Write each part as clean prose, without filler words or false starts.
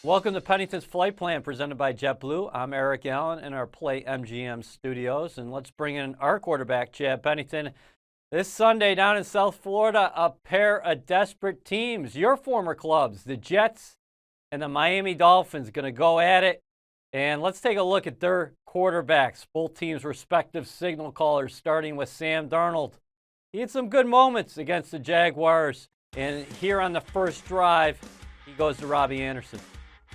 Welcome to Pennington's Flight Plan presented by JetBlue. I'm Eric Allen in our Play MGM studios, and let's bring in our quarterback, Chad Pennington. This Sunday down in South Florida, a pair of desperate teams, your former clubs, the Jets and the Miami Dolphins, going to go at it. And let's take a look at their quarterbacks, both teams' respective signal callers, starting with Sam Darnold. He had some good moments against the Jaguars, and here on the first drive, he goes to Robbie Anderson.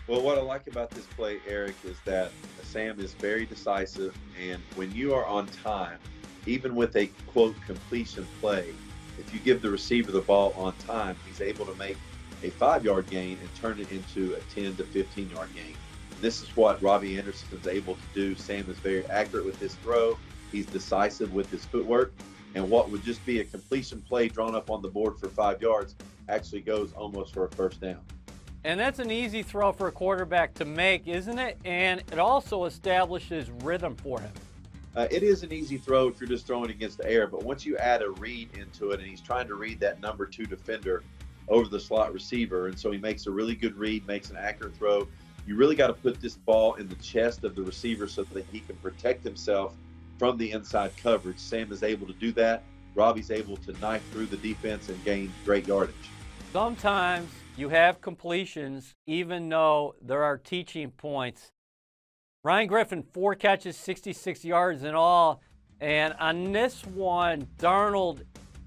Well, what I like about this play, Eric, is that Sam is very decisive, and when you are on time, even with a, quote, completion play, if you give the receiver the ball on time, he's able to make a 5-yard gain and turn it into a 10 to 15-yard gain. This is what Robbie Anderson is able to do. Sam is very accurate with his throw. He's decisive with his footwork, and what would just be a completion play drawn up on the board for 5 yards actually goes almost for a first down. And that's an easy throw for a quarterback to make, isn't it? And it also establishes rhythm for him. It is an easy throw if you're just throwing against the air, but once you add a read into it, and he's trying to read that number 2 defender over the slot receiver, and so he makes a really good read, makes an accurate throw. You really got to put this ball in the chest of the receiver so that he can protect himself from the inside coverage. Sam is able to do that. Robbie's able to knife through the defense and gain great yardage. Sometimes you have completions, even though there are teaching points. Ryan Griffin, 4 catches, 66 yards in all. And on this one, Darnold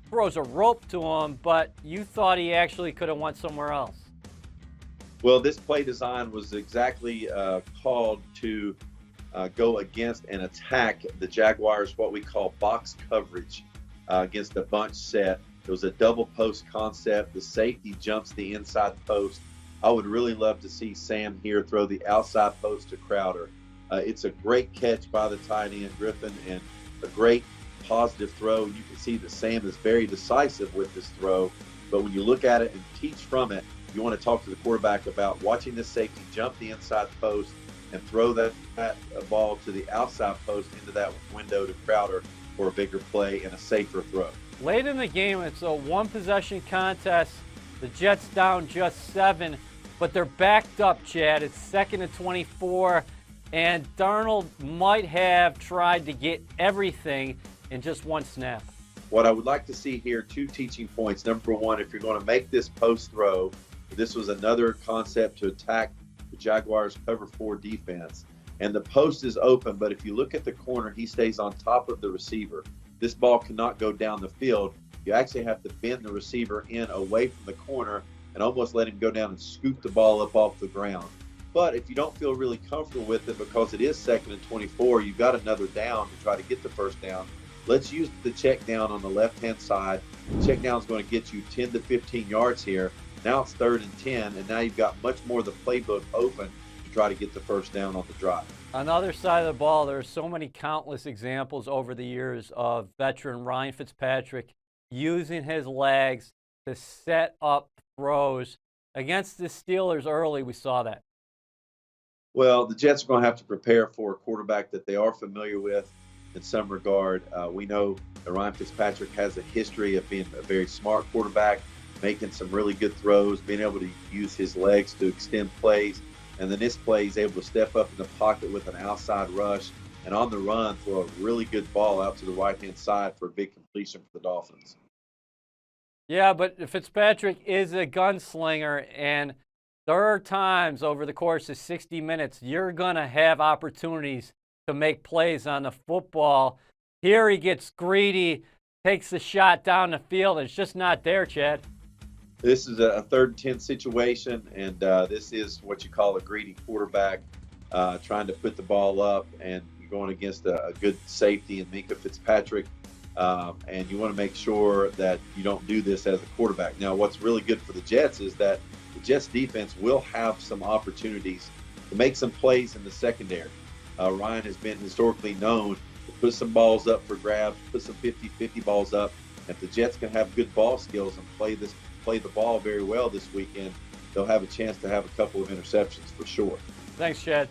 throws a rope to him, but you thought he actually could have went somewhere else. Well, this play design was exactly called to go against and attack the Jaguars, what we call box coverage against a bunch set. It was a double post concept. The safety jumps the inside post. I would really love to see Sam here throw the outside post to Crowder. It's a great catch by the tight end, Griffin, and a great positive throw. You can see that Sam is very decisive with this throw, but when you look at it and teach from it, you want to talk to the quarterback about watching this safety jump the inside post and throw that ball to the outside post into that window to Crowder for a bigger play and a safer throw. Late in the game, it's a one-possession contest. The Jets down just 7, but they're backed up, Chad. It's 2nd and 24, and Darnold might have tried to get everything in just one snap. What I would like to see here, 2 teaching points. Number 1, if you're going to make this post throw, this was another concept to attack the Jaguars' cover 4 defense. And the post is open, but if you look at the corner, he stays on top of the receiver. This ball cannot go down the field. You actually have to bend the receiver in away from the corner and almost let him go down and scoop the ball up off the ground. But if you don't feel really comfortable with it because it is 2nd and 24, you've got another down to try to get the first down. Let's use the check down on the left-hand side. The check down is going to get you 10 to 15 yards here. Now it's 3rd and 10, and now you've got much more of the playbook open to try to get the first down on the drive. On the other side of the ball, there are so many countless examples over the years of veteran Ryan Fitzpatrick using his legs to set up throws. Against the Steelers early, we saw that. Well, the Jets are going to have to prepare for a quarterback that they are familiar with in some regard. We know that Ryan Fitzpatrick has a history of being a very smart quarterback, making some really good throws, being able to use his legs to extend plays. And then this play, he's able to step up in the pocket with an outside rush and on the run throw a really good ball out to the right-hand side for a big completion for the Dolphins. Yeah, but Fitzpatrick is a gunslinger, and there are times over the course of 60 minutes you're going to have opportunities to make plays on the football. Here he gets greedy, takes the shot down the field, and it's just not there, Chad. This is a 3rd and 10 situation, and this is what you call a greedy quarterback trying to put the ball up, and you're going against a good safety in Minkah Fitzpatrick, and you want to make sure that you don't do this as a quarterback. Now, what's really good for the Jets is that the Jets defense will have some opportunities to make some plays in the secondary. Ryan has been historically known to put some balls up for grabs, put some 50-50 balls up. If the Jets can have good ball skills and play the ball very well this weekend, they'll have a chance to have a couple of interceptions for sure. Thanks, Chad.